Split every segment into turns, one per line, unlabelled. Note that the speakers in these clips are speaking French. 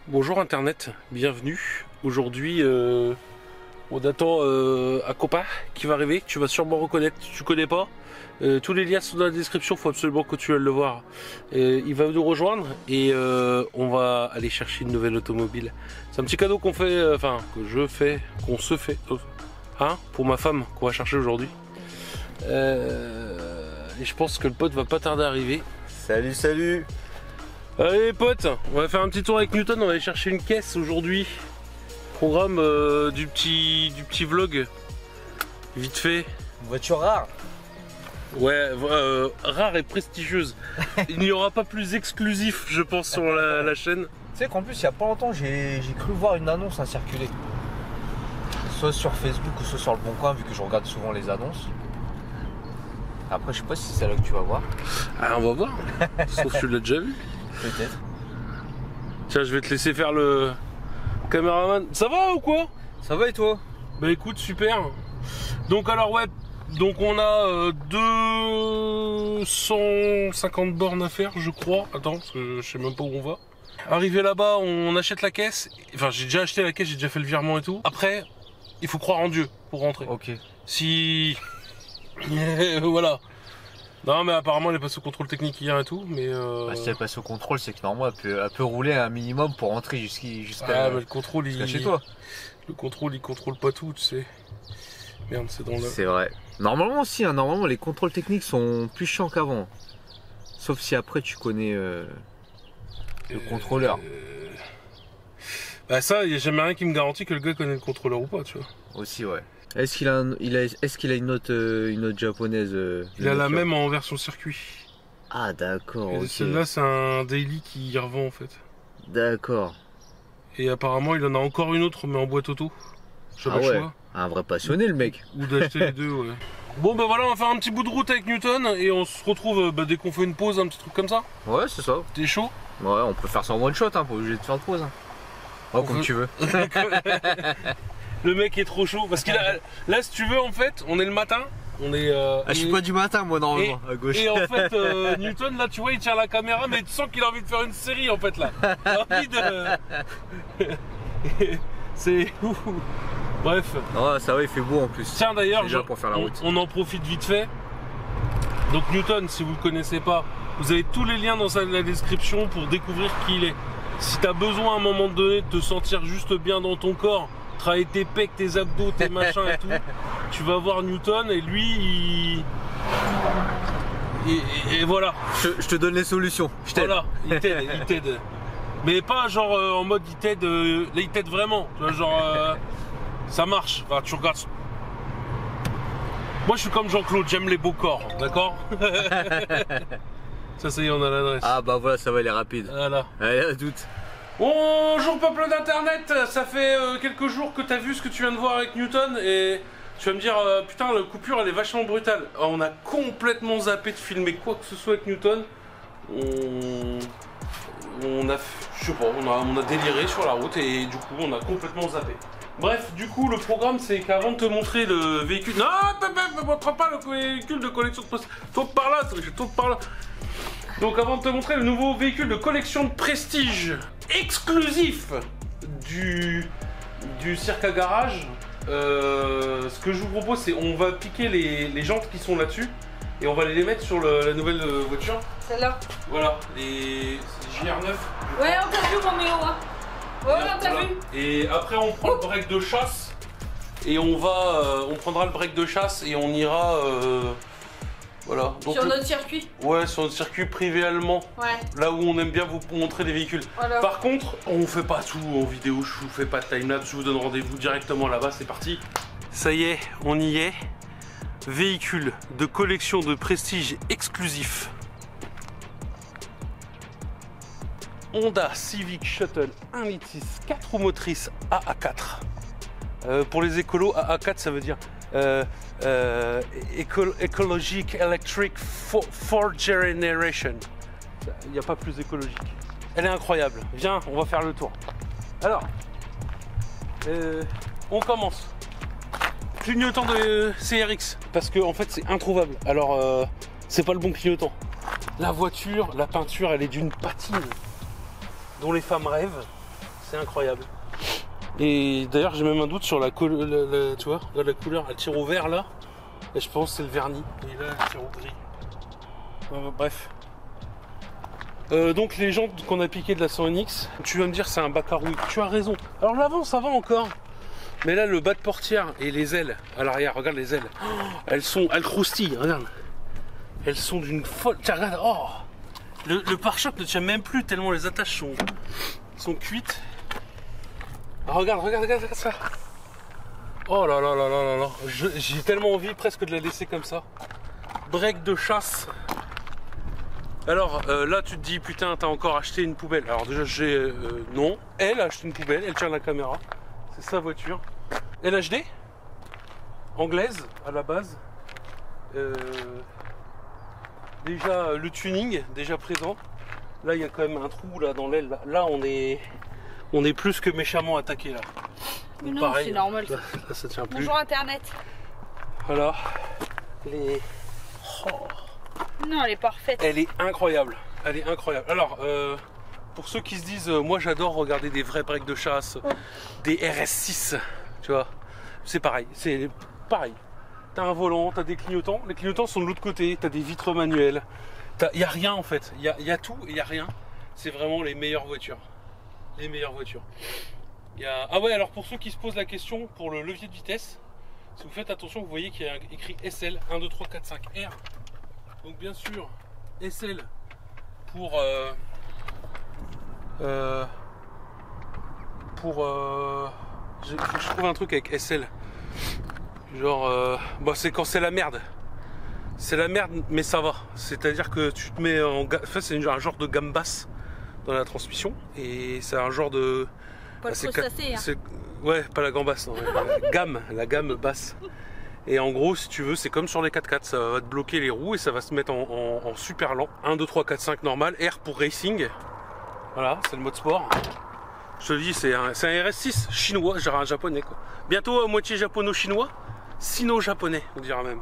Bonjour Internet, bienvenue. Aujourd'hui, on attend un copain qui va arriver, que tu vas sûrement reconnaître, tu connais pas. Tous les liens sont dans la description, il faut absolument que tu ailles le voir. Il va nous rejoindre et on va aller chercher une nouvelle automobile. C'est un petit cadeau qu'on fait, qu'on se fait, hein, pour ma femme, qu'on va chercher aujourd'hui. Et je pense que le pote va pas tarder à arriver.
Salut, salut.
Allez les potes, on va faire un petit tour avec Newton, on va aller chercher une caisse aujourd'hui. Programme du petit vlog, vite fait.
Une voiture rare.
Ouais, rare et prestigieuse. Il n'y aura pas plus exclusif, je pense, sur la chaîne.
Tu sais qu'en plus, il n'y a pas longtemps, j'ai cru voir une annonce à circuler. Soit sur Facebook ou soit sur le Bon Coin, vu que je regarde souvent les annonces. Après, je sais pas si c'est là que tu vas voir.
Ah, on va voir. Sauf que tu l'as déjà vu.
Peut-être.
Tiens, je vais te laisser faire le caméraman. Ça va ou quoi?
Ça va et toi?
Bah écoute, super. Donc alors ouais, donc on a 250 bornes à faire, je crois. Attends, parce que je sais même pas où on va. Arrivé là-bas, on achète la caisse. Enfin, j'ai déjà acheté la caisse, j'ai déjà fait le virement et tout. Après, il faut croire en Dieu pour rentrer.
Ok.
Si... voilà. Non mais apparemment elle est passée au contrôle technique hier et tout, mais
Bah, si elle passe au contrôle, c'est que normalement elle peut rouler un minimum pour rentrer jusqu'à
ah, mais le contrôle
chez toi.
Le contrôle il contrôle pas tout, tu sais. Merde, c'est dans le...
C'est vrai. Normalement aussi, hein, normalement les contrôles techniques sont plus chiants qu'avant. Sauf si après tu connais le contrôleur.
Bah ça, il n'y a jamais rien qui me garantit que le gars connaît le contrôleur ou pas, tu vois.
Aussi, ouais. Est-ce qu'il a, est-ce qu'il a une note japonaise
Il a la même en version circuit.
Ah d'accord, ok.
Celle-là c'est un daily qui revend en fait.
D'accord.
Et apparemment il en a encore une autre mais en boîte auto. J'ai pas le choix.
Un vrai passionné le mec.
Ou d'acheter les deux, ouais. Bon bah voilà, on va faire un petit bout de route avec Newton et on se retrouve dès qu'on fait une pause, un petit truc comme ça.
Ouais, c'est ça.
T'es chaud?
Ouais, on peut faire ça en one shot, hein, pas obligé de faire de pause. Hein. Ouais, comme tu veux.
Le mec est trop chaud parce qu'il a... Là si tu veux en fait, on est le matin. On est,
je suis pas du matin moi normalement, à gauche.
Et en fait Newton là tu vois il tient la caméra mais tu sens qu'il a envie de faire une série en fait là. Il a envie de... C'est... Bref.
Oh, ça va, il fait beau en plus.
Tiens d'ailleurs,
pour faire la route.
On en profite vite fait. Donc Newton, si vous le connaissez pas, vous avez tous les liens dans la description pour découvrir qui il est. Si tu as besoin à un moment donné de te sentir juste bien dans ton corps, travailler tes pecs, tes abdos, tes machins et tout, tu vas voir Newton et lui et voilà.
Je te donne les solutions. Je t'aide.
Voilà, il t'aide. Mais pas genre en mode il t'aide vraiment. Tu vois, genre ça marche. Enfin, tu regardes. Moi je suis comme Jean-Claude, j'aime les beaux corps, d'accord? Ça y est, on a l'adresse.
Ah bah voilà, ça va, il est rapide.
Voilà.
Allez, à doute.
Bonjour peuple d'internet, ça fait quelques jours que t'as vu ce que tu viens de voir avec Newton et tu vas me dire putain la coupure elle est vachement brutale. Alors, on a complètement zappé de filmer quoi que ce soit avec Newton. On a, je sais pas, on a déliré sur la route et du coup on a complètement zappé. Bref, du coup le programme c'est qu'avant de te montrer le véhicule... Non, ne montre pas le véhicule de collection de prestige. Tourne par là, je tourne par là. Donc avant de te montrer le nouveau véhicule de collection de prestige exclusif du cirque à garage, ce que je vous propose c'est on va piquer les jantes qui sont là-dessus et on va les mettre sur la nouvelle voiture.
Celle-là.
Voilà, les JR9.
Ouais, on t'a vu Roméo, hein. Ouais, on t'a vu.
Et après on prend le break de chasse et on prendra le break de chasse et on ira voilà. Donc,
sur notre circuit.
Ouais, sur notre circuit privé allemand.
Ouais.
Là où on aime bien vous montrer les véhicules.
Voilà.
Par contre, on fait pas tout en vidéo, je vous fais pas de timelapse, je vous donne rendez-vous directement là-bas, c'est parti. Ça y est, on y est. Véhicule de collection de prestige exclusif. Honda Civic Shuttle 1,6 litre 4 roues motrices AA4. Pour les écolos, AA4 ça veut dire Ecologic Electric 4th Generation. Il n'y a pas plus écologique. Elle est incroyable. Viens, on va faire le tour. Alors, on commence. Clignotant de CRX, parce que en fait c'est introuvable. Alors, c'est pas le bon clignotant. La voiture, la peinture, elle est d'une patine dont les femmes rêvent. C'est incroyable. Et d'ailleurs j'ai même un doute sur la couleur, tu vois, là, la couleur, elle tire au vert là. Et je pense que c'est le vernis. Et là elle tire au gris. Bref. Donc les jantes qu'on a piquées de la 100NX, tu vas me dire c'est un bac à rouille. Tu as raison. Alors l'avant ça va encore. Mais là le bas de portière et les ailes à l'arrière, regarde les ailes. Oh, elles croustillent, regarde. Elles sont d'une folle. Tiens, regarde, oh. Le pare-choc ne tient même plus tellement les attaches sont cuites. Ah, regarde ça. Oh là là là là là là. J'ai tellement envie presque de la laisser comme ça. Break de chasse. Alors là tu te dis putain t'as encore acheté une poubelle. Alors déjà non, elle a acheté une poubelle, elle tient la caméra. C'est sa voiture. LHD anglaise à la base. Déjà le tuning déjà présent. Là il y a quand même un trou là dans l'aile. Là on est plus que méchamment attaqué là.
Mais non,
pareil,
c'est normal.
Là, ça tient plus.
Bonjour Internet.
Voilà. Les... Oh.
Non, elle est parfaite.
Elle est incroyable. Elle est incroyable. Alors, pour ceux qui se disent, moi j'adore regarder des vrais breaks de chasse, des RS6, tu vois, c'est pareil. C'est pareil. T'as un volant, t'as des clignotants. Les clignotants sont de l'autre côté. T'as des vitres manuelles. Il n'y a rien en fait. Il y a tout et il n'y a rien. C'est vraiment les meilleures voitures. Les meilleures voitures. Ah ouais, alors pour ceux qui se posent la question pour le levier de vitesse, si vous faites attention, vous voyez qu'il y a écrit SL 1, 2, 3, 4, 5 R. Donc bien sûr, SL pour faut que je trouve un truc avec SL. Genre, bah c'est quand c'est la merde. C'est la merde, mais ça va. C'est-à-dire que tu te mets en... Enfin, c'est un genre de gamme basse dans la transmission. Et c'est un genre de...
Pas le crustacé, hein.
Ouais, pas la gamme basse, non, la gamme basse. Et en gros, si tu veux, c'est comme sur les 4x4, ça va te bloquer les roues et ça va se mettre en super lent. 1, 2, 3, 4, 5 normal, R pour racing. Voilà, c'est le mode sport. Je te le dis, c'est un RS6 chinois, genre un japonais quoi. Bientôt à moitié japono-chinois, sino-japonais, on dira même.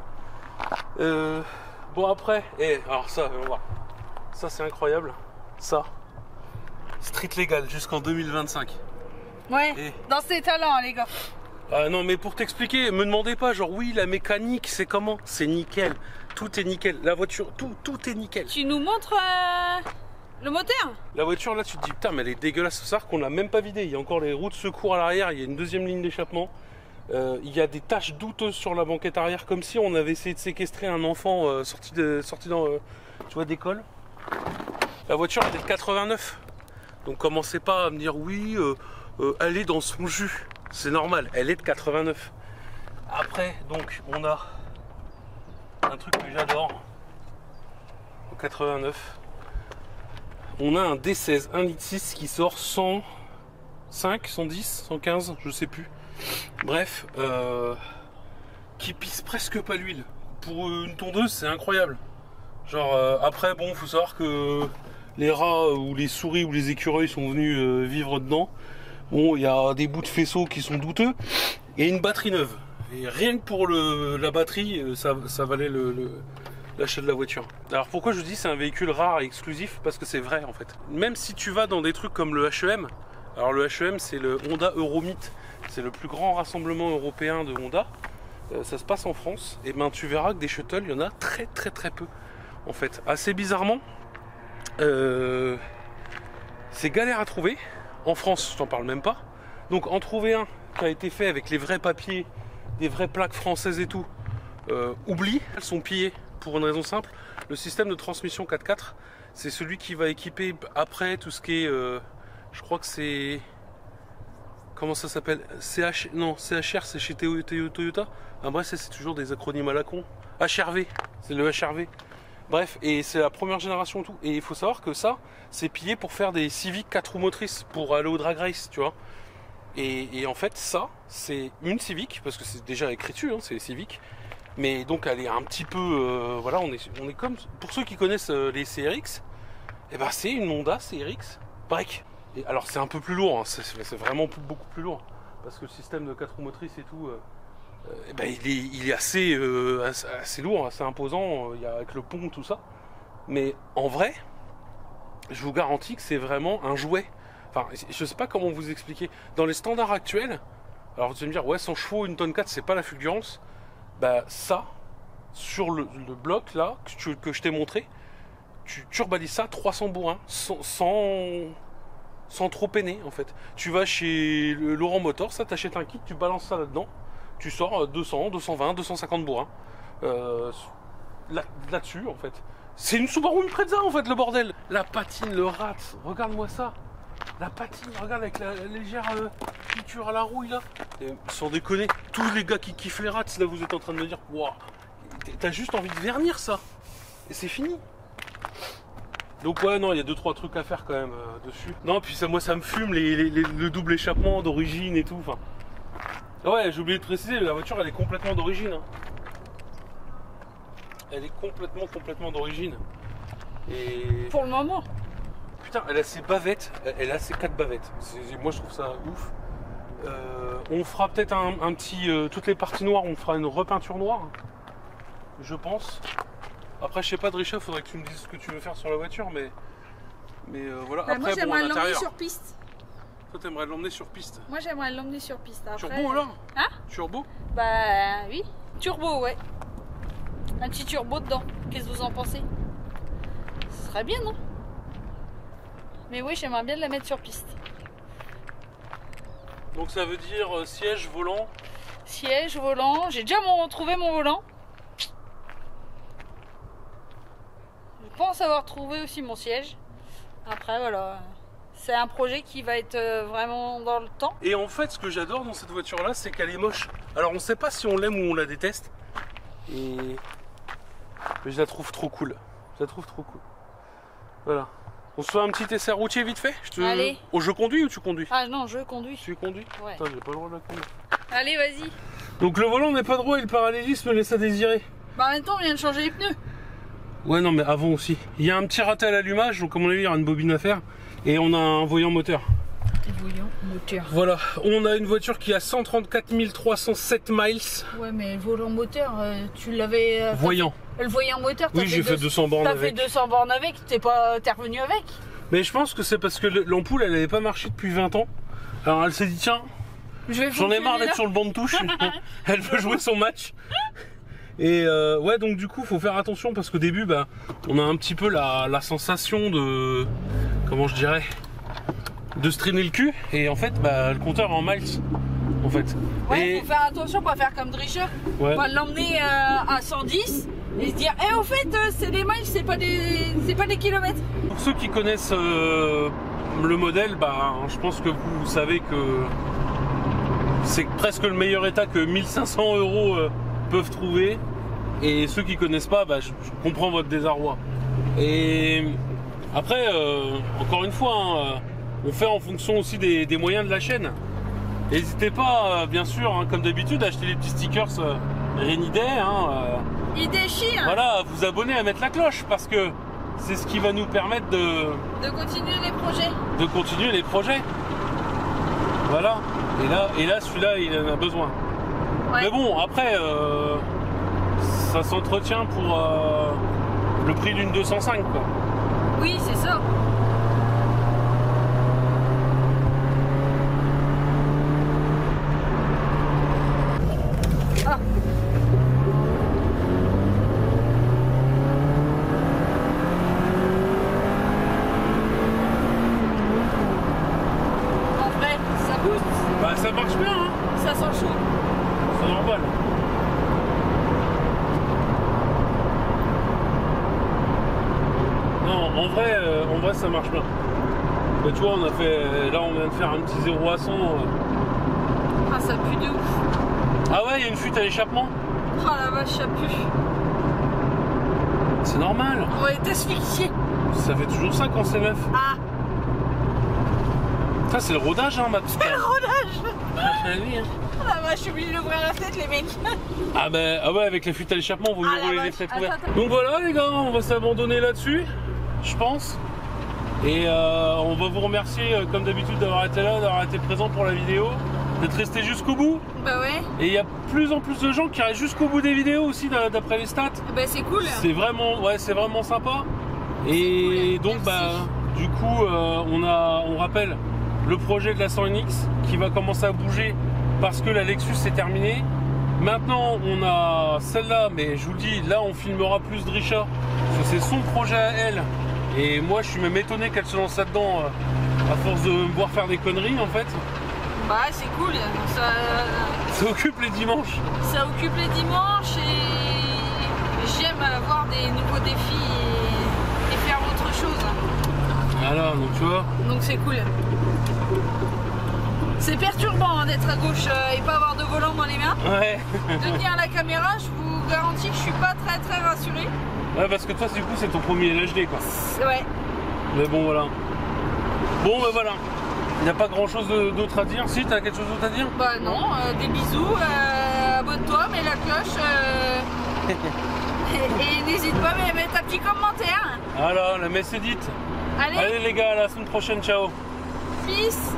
Bon après, alors ça, on va voir. Ça c'est incroyable. Ça, street légal jusqu'en 2025.
Ouais, dans ses talents les gars.
Ah non mais pour t'expliquer, me demandez pas genre oui la mécanique c'est comment. C'est nickel, tout est nickel, la voiture, tout est nickel.
Tu nous montres le moteur?
La voiture là tu te dis putain mais elle est dégueulasse, c'est ça qu'on l'a même pas vidée. Il y a encore les roues de secours à l'arrière, il y a une deuxième ligne d'échappement. Il y a des taches douteuses sur la banquette arrière comme si on avait essayé de séquestrer un enfant sorti dans tu vois d'école. La voiture elle est de 89. Donc commencez pas à me dire oui elle est dans son jus. C'est normal, elle est de 89. Après, donc, on a un truc que j'adore. En 89. On a un D16 1,6 litre qui sort 105, 110, 115, je sais plus. Bref, qui pisse presque pas l'huile. Pour une tondeuse, c'est incroyable. Genre, après, bon, faut savoir que les rats ou les souris ou les écureuils sont venus vivre dedans. Bon, il y a des bouts de faisceaux qui sont douteux et une batterie neuve. Et rien que pour la batterie, ça valait l'achat de la voiture. Alors pourquoi je dis c'est un véhicule rare et exclusif? Parce que c'est vrai en fait. Même si tu vas dans des trucs comme le HEM, alors le HEM c'est le Honda Euromyth, c'est le plus grand rassemblement européen de Honda. Ça se passe en France, et ben tu verras que des shuttles, il y en a très peu en fait. Assez bizarrement, c'est galère à trouver. En France, je t'en parle même pas. Donc en trouver un qui a été fait avec les vrais papiers, des vraies plaques françaises et tout, oublie, elles sont pillées pour une raison simple. Le système de transmission 4x4, c'est celui qui va équiper après tout ce qui est, je crois que c'est, comment ça s'appelle, CHR c'est chez Toyota. Ah bref, c'est toujours des acronymes à la con. HRV, c'est le HRV. Bref, et c'est la première génération tout. Et il faut savoir que ça, c'est pillé pour faire des Civic 4 roues motrices, pour aller au drag race, tu vois. Et en fait, ça, c'est une Civic, parce que c'est déjà écrit dessus, hein, c'est Civic. Mais donc, elle est un petit peu... voilà, on est comme... Pour ceux qui connaissent les CRX, eh ben, c'est une Honda CRX break. Et alors, c'est un peu plus lourd, hein, c'est vraiment beaucoup plus lourd. Parce que le système de 4 roues motrices et tout... ben, il est assez lourd, assez imposant, avec le pont, tout ça. Mais en vrai, je vous garantis que c'est vraiment un jouet. Enfin, je sais pas comment vous expliquer. Dans les standards actuels, alors tu vas me dire, ouais, 100 chevaux, une tonne 4, c'est pas la fulgurance. Bah, ça, sur le bloc là, que je t'ai montré, tu turbalises ça 300 bourrins, sans trop peiner en fait. Tu vas chez Laurent Motor, ça, t'achètes un kit, tu balances ça là-dedans, tu sors 200, 220, 250 bourrins. Là-dessus en fait. C'est une Subaru Impreza en fait, le bordel. La patine, le rat, regarde-moi ça. La patine, regarde avec la légère piqûre à la rouille là. Et, sans déconner, tous les gars qui kiffent les rats, là vous êtes en train de me dire, waouh, t'as juste envie de vernir ça. Et c'est fini. Donc ouais, non, il y a 2-3 trucs à faire quand même dessus. Non, puis ça, moi ça me fume le double échappement d'origine et tout. Enfin, ouais, j'ai oublié de préciser, la voiture elle est complètement d'origine. Hein. Elle est complètement d'origine. Et
Pour le moment.
putain, elle a ses bavettes, elle a ses 4 bavettes. Moi je trouve ça ouf. On fera peut-être un petit, toutes les parties noires, on fera une repeinture noire, je pense. Après je sais pas, Drisha, faudrait que tu me dises ce que tu veux faire sur la voiture, mais voilà.
Bah,
après
moi j'aimerais
bon,
l'emmener sur piste.
Toi t'aimerais l'emmener sur piste.
Moi j'aimerais l'emmener sur piste. Après,
Turbo alors?
Hein?
Turbo?
Bah oui. Turbo, ouais. Un petit turbo dedans. Qu'est-ce que vous en pensez? Ce serait bien, non? Mais oui, j'aimerais bien la mettre sur piste.
Donc ça veut dire siège, volant.
Siège, volant. J'ai déjà trouvé mon volant. Je pense avoir trouvé aussi mon siège. Après, voilà. C'est un projet qui va être vraiment dans le temps.
Et en fait, ce que j'adore dans cette voiture-là, c'est qu'elle est moche. Alors on sait pas si on l'aime ou on la déteste. Mais je la trouve trop cool. Je la trouve trop cool. Voilà. On se fait un petit essai routier vite fait.
Allez.
Oh, je conduis ou tu conduis?
Ah non, je conduis.
Tu conduis?
Ouais.
Putain, j'ai pas le droit de la conduire.
Allez, vas-y.
Donc le volant n'est pas droit et le parallélisme laisse à désirer.
Bah en même temps, on vient de changer les pneus.
Ouais, non, mais avant aussi. Il y a un petit raté à l'allumage, donc à mon avis, il y aura une bobine à faire. Et on a un voyant moteur.
Voyant moteur.
Voilà, on a une voiture qui a 134 307 miles.
Ouais, mais le volant moteur, tu l'avais.
Voyant.
Le voyant moteur,
Oui, j'ai fait 200 bornes
T'as
avec.
fait 200 bornes avec, t'es revenu avec.
Mais je pense que c'est parce que l'ampoule, elle n'avait pas marché depuis 20 ans. Alors elle s'est dit, tiens, j'en ai marre d'être sur le banc de touche. Elle veut jouer son match. Et ouais, donc du coup, faut faire attention parce qu'au début, bah, on a un petit peu la sensation de, comment je dirais, de se traîner le cul. Et en fait, bah, le compteur est en miles, en fait.
Ouais,
et...
faut faire attention, pas faire comme Drisha.
Ouais.
On va l'emmener à 110 et se dire, au fait, c'est des miles, c'est pas des kilomètres.
Pour ceux qui connaissent le modèle, bah, je pense que vous savez que c'est presque le meilleur état que 1500 € peuvent trouver. Et ceux qui connaissent pas, bah, je comprends votre désarroi. Et après, encore une fois, hein, on fait en fonction aussi des moyens de la chaîne. N'hésitez pas, bien sûr, hein, comme d'habitude, à acheter les petits stickers Rainy Day.
Il déchire.
Voilà, vous abonner, à mettre la cloche parce que c'est ce qui va nous permettre
de continuer les projets.
De continuer les projets. Voilà. Et là celui-là, il en a besoin. Ouais. Mais bon, après, ça s'entretient pour le prix d'une 205, quoi.
Oui, c'est ça. Ah. En vrai, ça booste.
Bah ça marche bien, hein.
Ça sent chaud.
C'est normal. Non, en vrai ça marche bien. Bah, tu vois, on a fait, là on vient de faire un petit 0 à 100.
Ah, ça pue de ouf.
Ah ouais, il y a une fuite à l'échappement.
Oh la vache, ça pue.
C'est normal.
On va être asphyxié.
Ça fait toujours ça quand c'est neuf.
Ah.
Ça c'est le rodage, hein, ma petite.
C'est le rodage.
Ah, oui, hein.
Oh la vache, je suis obligé d'ouvrir la fenêtre, les mecs.
Ah bah ah ouais, avec la fuite à l'échappement, vous mieux rouler les fenêtres ouvertes. Donc voilà les gars, on va s'abandonner là-dessus, je pense. Et on va vous remercier comme d'habitude d'avoir été là, d'avoir été présent pour la vidéo, d'être resté jusqu'au bout.
Bah ouais.
Et il y a plus en plus de gens qui restent jusqu'au bout des vidéos aussi d'après les stats.
Bah c'est cool.
C'est vraiment, ouais, c'est vraiment sympa. Et
cool,
donc
merci.
bah du coup on rappelle le projet de la 100NX qui va commencer à bouger parce que la Lexus est terminée. Maintenant on a celle-là, mais je vous le dis, là on filmera plus Drisha parce que c'est son projet à elle. Et moi je suis même étonné qu'elle se lance là-dedans à force de me voir faire des conneries en fait.
Bah c'est cool,
Ça occupe les dimanches.
ça occupe les dimanches et j'aime avoir des nouveaux défis et faire autre chose.
Voilà, donc tu vois.
Donc c'est cool. C'est perturbant hein, d'être à gauche et pas avoir de volant dans les mains.
Ouais.
De tenir la caméra, je vous garantis que je suis pas très rassurée.
Ouais, parce que toi du coup c'est ton premier LHD quoi.
Ouais.
Mais bon voilà. Bon ben voilà. Il n'y a pas grand chose d'autre à dire. Si, t'as quelque chose d'autre à dire?
Bah non, des bisous, abonne-toi, mets la cloche et n'hésite pas à mettre un petit commentaire.
Voilà, la messe est dite.
Allez,
Allez les gars, à la semaine prochaine, ciao.
peace.